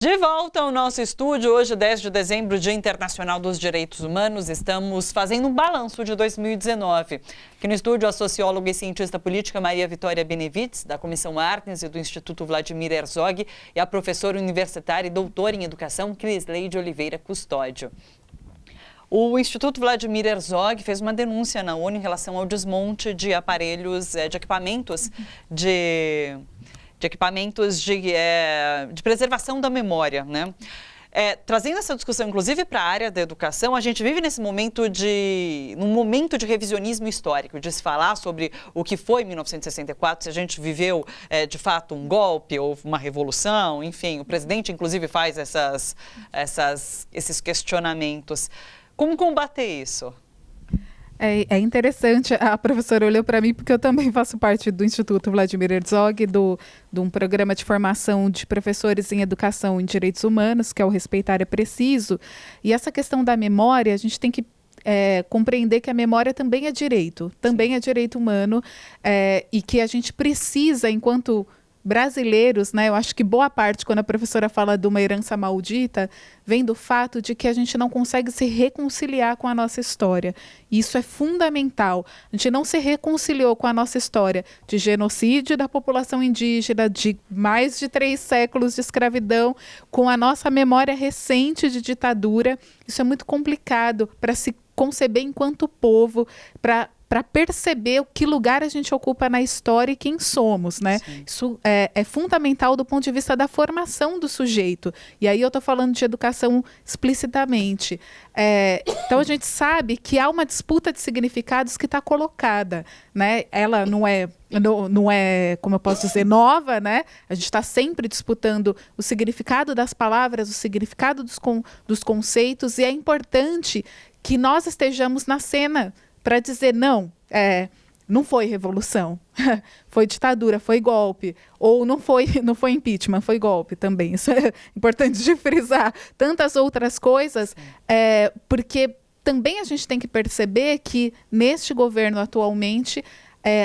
De volta ao nosso estúdio, hoje, 10 de dezembro, Dia Internacional dos Direitos Humanos, estamos fazendo um balanço de 2019. Aqui no estúdio, a socióloga e cientista política Maria Vitória Benevides, da Comissão Artes e do Instituto Vladimir Herzog, e a professora universitária e doutora em educação, Crisleide Oliveira Custódio. O Instituto Vladimir Herzog fez uma denúncia na ONU em relação ao desmonte de aparelhos, de equipamentos de preservação da memória, né? Trazendo essa discussão, inclusive, para a área da educação, a gente vive num momento de revisionismo histórico, de se falar sobre o que foi 1964, se a gente viveu, de fato, um golpe ou uma revolução, enfim, o presidente, inclusive, faz esses questionamentos. Como combater isso? É interessante, a professora olhou para mim porque eu também faço parte do Instituto Vladimir Herzog, de um programa de formação de professores em educação em direitos humanos, que é o Respeitar é Preciso. E essa questão da memória, a gente tem que compreender que a memória também é direito, também é direito humano, e que a gente precisa, enquanto brasileiros, né, eu acho que boa parte, quando a professora fala de uma herança maldita, vem do fato de que a gente não consegue se reconciliar com a nossa história. Isso é fundamental. A gente não se reconciliou com a nossa história de genocídio da população indígena, de mais de 3 séculos de escravidão, com a nossa memória recente de ditadura. Isso é muito complicado para se conceber enquanto povo, para perceber que lugar a gente ocupa na história e quem somos, né? Sim. Isso é fundamental do ponto de vista da formação do sujeito. E aí eu estou falando de educação explicitamente. Então a gente sabe que há uma disputa de significados que está colocada, né? Ela não é, como eu posso dizer, nova, né? A gente está sempre disputando o significado das palavras, o significado dos conceitos, e é importante que nós estejamos na cena para dizer, não foi revolução, foi ditadura, foi golpe, ou não foi impeachment, foi golpe também. Isso é importante de frisar. Tantas outras coisas, porque também a gente tem que perceber que neste governo atualmente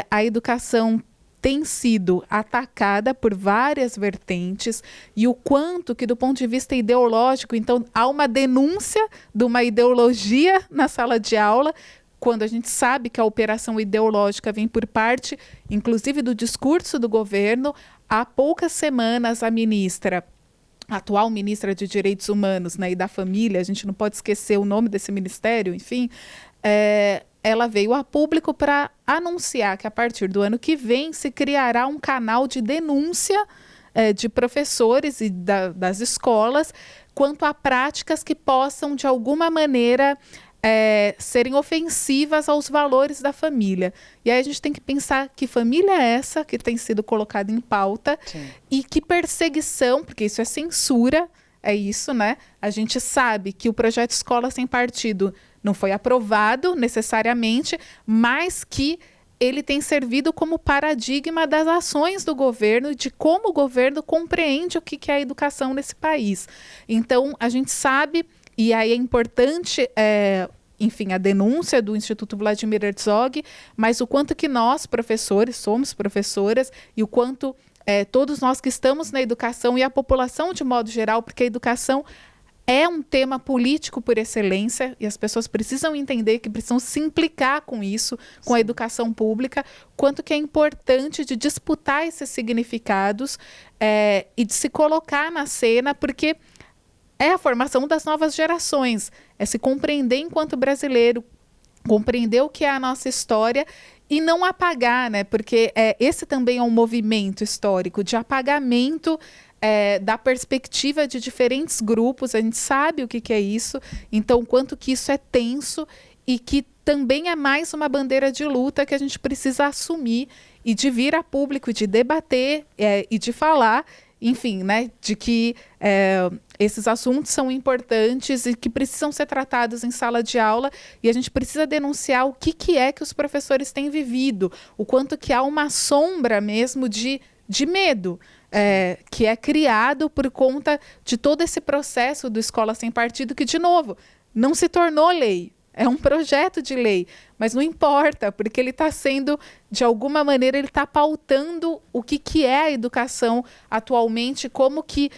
a educação tem sido atacada por várias vertentes, e o quanto que, do ponto de vista ideológico, então há uma denúncia de uma ideologia na sala de aula, quando a gente sabe que a operação ideológica vem por parte, inclusive, do discurso do governo. Há poucas semanas, a atual ministra de Direitos Humanos, né, e da Família, a gente não pode esquecer o nome desse ministério, enfim, ela veio a público para anunciar que, a partir do ano que vem, se criará um canal de denúncia de professores e das escolas quanto a práticas que possam, de alguma maneira, serem ofensivas aos valores da família. E aí a gente tem que pensar que família é essa que tem sido colocada em pauta. Sim. E que perseguição, porque isso é censura, é isso, né? A gente sabe que o projeto Escola Sem Partido não foi aprovado necessariamente, mas que ele tem servido como paradigma das ações do governo e de como o governo compreende o que é a educação nesse país. Então, a gente sabe, e aí é importante, enfim, a denúncia do Instituto Vladimir Herzog, mas o quanto que nós, professores, somos professoras, e o quanto todos nós que estamos na educação e a população de modo geral, porque a educação é um tema político por excelência, e as pessoas precisam entender que precisam se implicar com isso, com a educação pública, quanto que é importante de disputar esses significados e de se colocar na cena, porque é a formação das novas gerações, é se compreender enquanto brasileiro, compreender o que é a nossa história e não apagar, né? Porque esse também é um movimento histórico de apagamento da perspectiva de diferentes grupos. A gente sabe o que é isso, então quanto que isso é tenso e que também é mais uma bandeira de luta que a gente precisa assumir e de vir a público, de debater e de falar, enfim, né, de que esses assuntos são importantes e que precisam ser tratados em sala de aula, e a gente precisa denunciar o que é que os professores têm vivido, o quanto que há uma sombra mesmo de medo, que é criado por conta de todo esse processo do Escola Sem Partido, que, de novo, não se tornou lei. É um projeto de lei, mas não importa, porque ele está sendo, de alguma maneira, ele está pautando o que é a educação atualmente, como que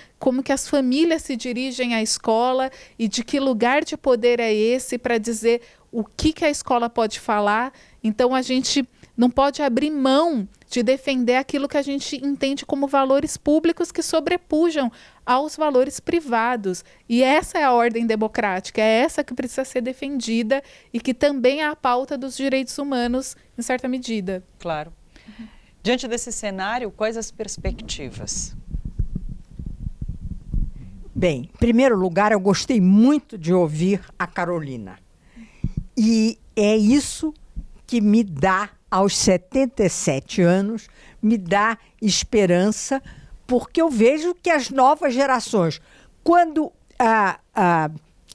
as famílias se dirigem à escola e de que lugar de poder é esse para dizer o que a escola pode falar. Então, a gente não pode abrir mão de defender aquilo que a gente entende como valores públicos que sobrepujam aos valores privados. E essa é a ordem democrática, é essa que precisa ser defendida e que também é a pauta dos direitos humanos, em certa medida. Claro. Diante desse cenário, quais as perspectivas? Bem, em primeiro lugar, eu gostei muito de ouvir a Carolina. E é isso que me dá, aos 77 anos, me dá esperança, porque eu vejo que as novas gerações, quando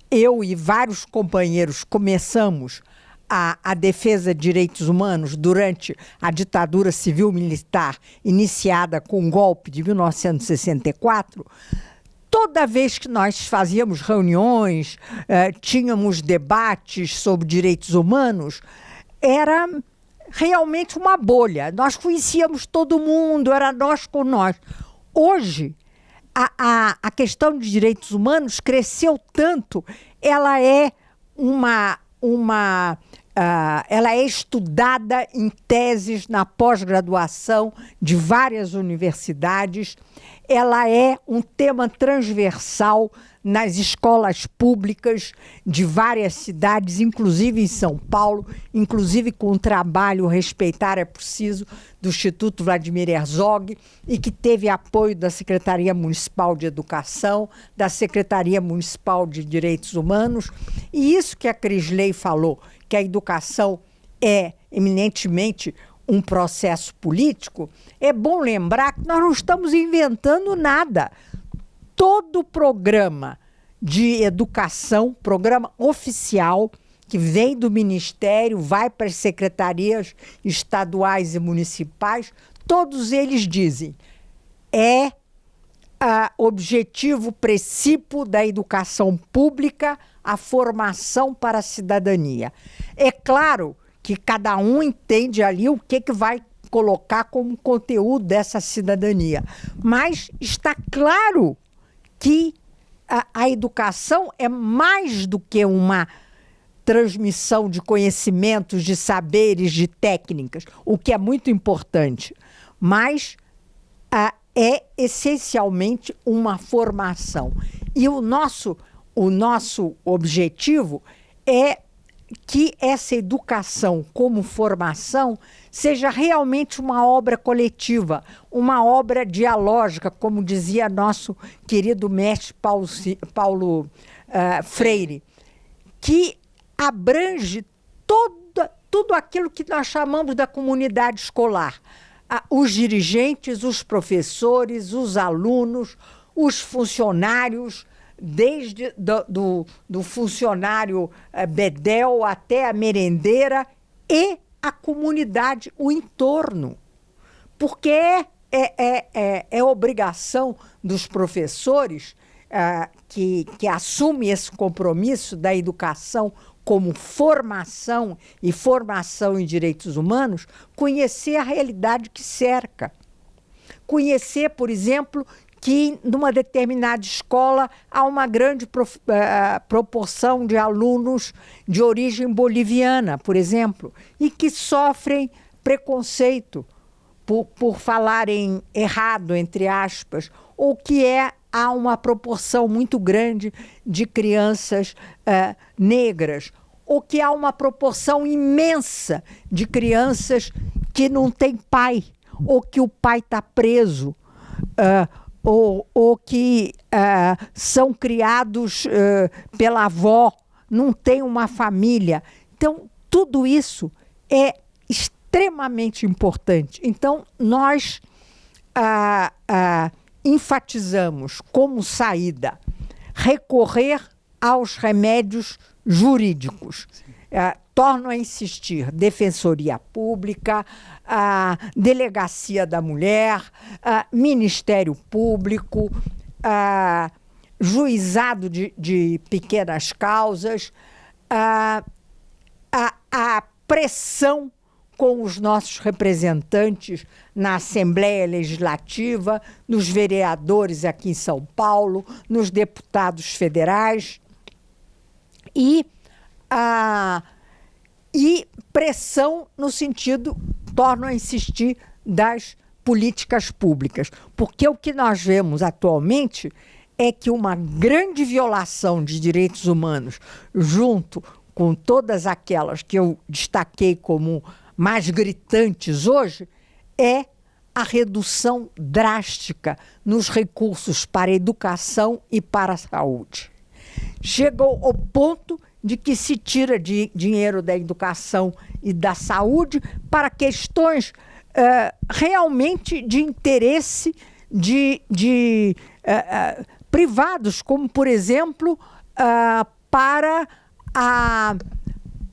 eu e vários companheiros começamos a defesa de direitos humanos durante a ditadura civil-militar iniciada com o golpe de 1964, toda vez que nós fazíamos reuniões, tínhamos debates sobre direitos humanos, era realmente uma bolha. Nós conhecíamos todo mundo, era nós com nós. Hoje, a questão de direitos humanos cresceu tanto, ela é ela é estudada em teses na pós-graduação de várias universidades, ela é um tema transversal nas escolas públicas de várias cidades, inclusive em São Paulo, inclusive com o trabalho Respeitar é Preciso, do Instituto Vladimir Herzog, e que teve apoio da Secretaria Municipal de Educação, da Secretaria Municipal de Direitos Humanos. E isso que a Crisley falou, que a educação é eminentemente um processo político, é bom lembrar que nós não estamos inventando nada. Todo programa de educação, programa oficial, que vem do Ministério, vai para as secretarias estaduais e municipais, todos eles dizem, objetivo princípio da educação pública, a formação para a cidadania. É claro que cada um entende ali o que vai colocar como conteúdo dessa cidadania, mas está claro que a educação é mais do que uma transmissão de conhecimentos, de saberes, de técnicas, o que é muito importante, mas é essencialmente uma formação. E o nosso objetivo é que essa educação como formação seja realmente uma obra coletiva, uma obra dialógica, como dizia nosso querido mestre Paulo Freire, que abrange tudo aquilo que nós chamamos da comunidade escolar. Os dirigentes, os professores, os alunos, os funcionários, desde do funcionário bedel até a merendeira e a comunidade, o entorno. Porque é obrigação dos professores que assumem esse compromisso da educação como formação e formação em direitos humanos, conhecer a realidade que cerca. Conhecer, por exemplo, que numa determinada escola há uma grande proporção de alunos de origem boliviana, por exemplo, e que sofrem preconceito por falarem errado, entre aspas, ou que há uma proporção muito grande de crianças negras, ou que há uma proporção imensa de crianças que não têm pai, ou que o pai está preso, ou que são criados pela avó, não tem uma família. Então, tudo isso é extremamente importante. Então, nós enfatizamos como saída recorrer aos remédios jurídicos. Torno a insistir, Defensoria Pública, Delegacia da Mulher, Ministério Público, Juizado de pequenas causas, a pressão com os nossos representantes na Assembleia Legislativa, nos vereadores aqui em São Paulo, nos deputados federais e pressão no sentido, torno a insistir, das políticas públicas. Porque o que nós vemos atualmente é que uma grande violação de direitos humanos, junto com todas aquelas que eu destaquei como mais gritantes hoje, é a redução drástica nos recursos para a educação e para a saúde. Chegou ao ponto de que se tira dinheiro da educação e da saúde para questões realmente de interesse privados, como, por exemplo, para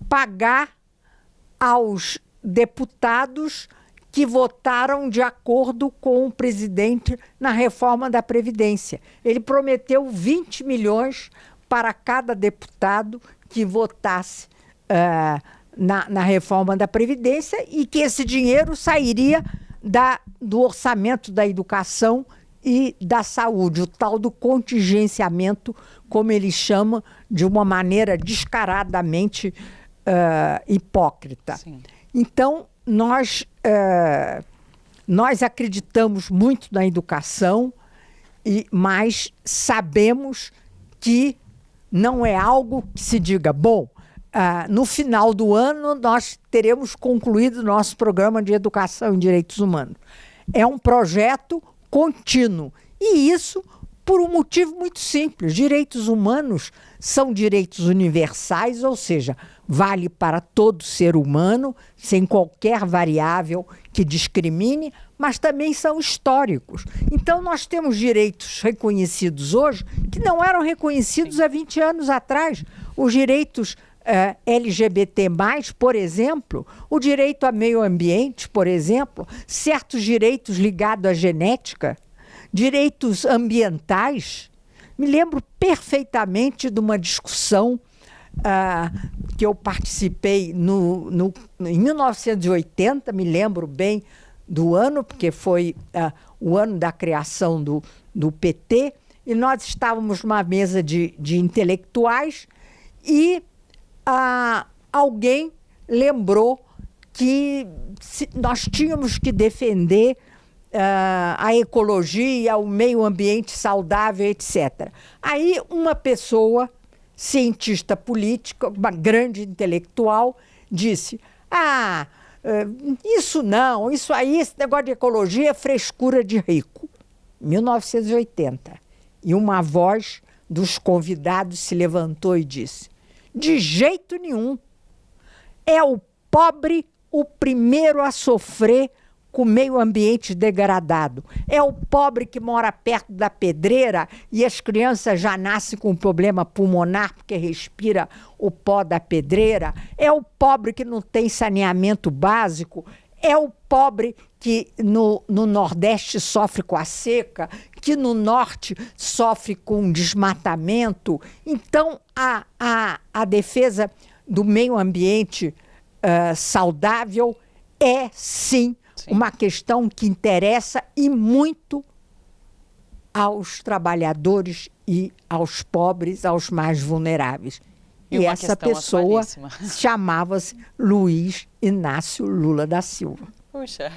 pagar aos deputados que votaram de acordo com o presidente na reforma da Previdência. Ele prometeu 20 milhões para cada deputado que votasse na reforma da Previdência e que esse dinheiro sairia do orçamento da educação e da saúde, o tal do contingenciamento, como ele chama, de uma maneira descaradamente hipócrita. Sim. Então, nós acreditamos muito na educação, mas sabemos que não é algo que se diga, bom, no final do ano nós teremos concluído nosso programa de educação em direitos humanos. É um projeto contínuo. E isso por um motivo muito simples. Direitos humanos são direitos universais, ou seja, vale para todo ser humano, sem qualquer variável que discrimine, mas também são históricos. Então, nós temos direitos reconhecidos hoje que não eram reconhecidos há 20 anos atrás. Os direitos LGBT+, por exemplo, o direito ao meio ambiente, por exemplo, certos direitos ligados à genética, direitos ambientais. Me lembro perfeitamente de uma discussão que eu participei em 1980, me lembro bem do ano, porque foi o ano da criação do PT, e nós estávamos numa mesa de intelectuais e alguém lembrou que nós tínhamos que defender a ecologia, o meio ambiente saudável, etc. Aí uma pessoa, cientista política, uma grande intelectual, disse, isso não, isso aí, esse negócio de ecologia é frescura de rico. 1980. E uma voz dos convidados se levantou e disse, de jeito nenhum, é o pobre o primeiro a sofrer com o meio ambiente degradado. É o pobre que mora perto da pedreira e as crianças já nascem com problema pulmonar porque respira o pó da pedreira. É o pobre que não tem saneamento básico. É o pobre que no Nordeste sofre com a seca, que no Norte sofre com desmatamento. Então, a defesa do meio ambiente saudável é, sim, uma questão que interessa e muito aos trabalhadores e aos pobres, aos mais vulneráveis. E essa pessoa chamava-se Luiz Inácio Lula da Silva. Puxa,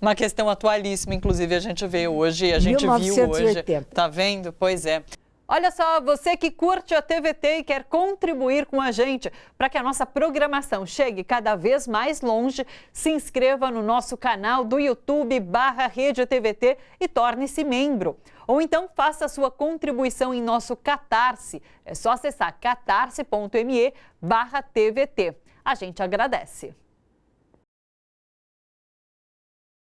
uma questão atualíssima, inclusive a gente vê hoje, a gente 1980. Viu hoje. Tá vendo? Pois é. Olha só, você que curte a TVT e quer contribuir com a gente para que a nossa programação chegue cada vez mais longe, se inscreva no nosso canal do YouTube /Rede TVT e torne-se membro. Ou então faça a sua contribuição em nosso Catarse. É só acessar catarse.me/TVT. A gente agradece.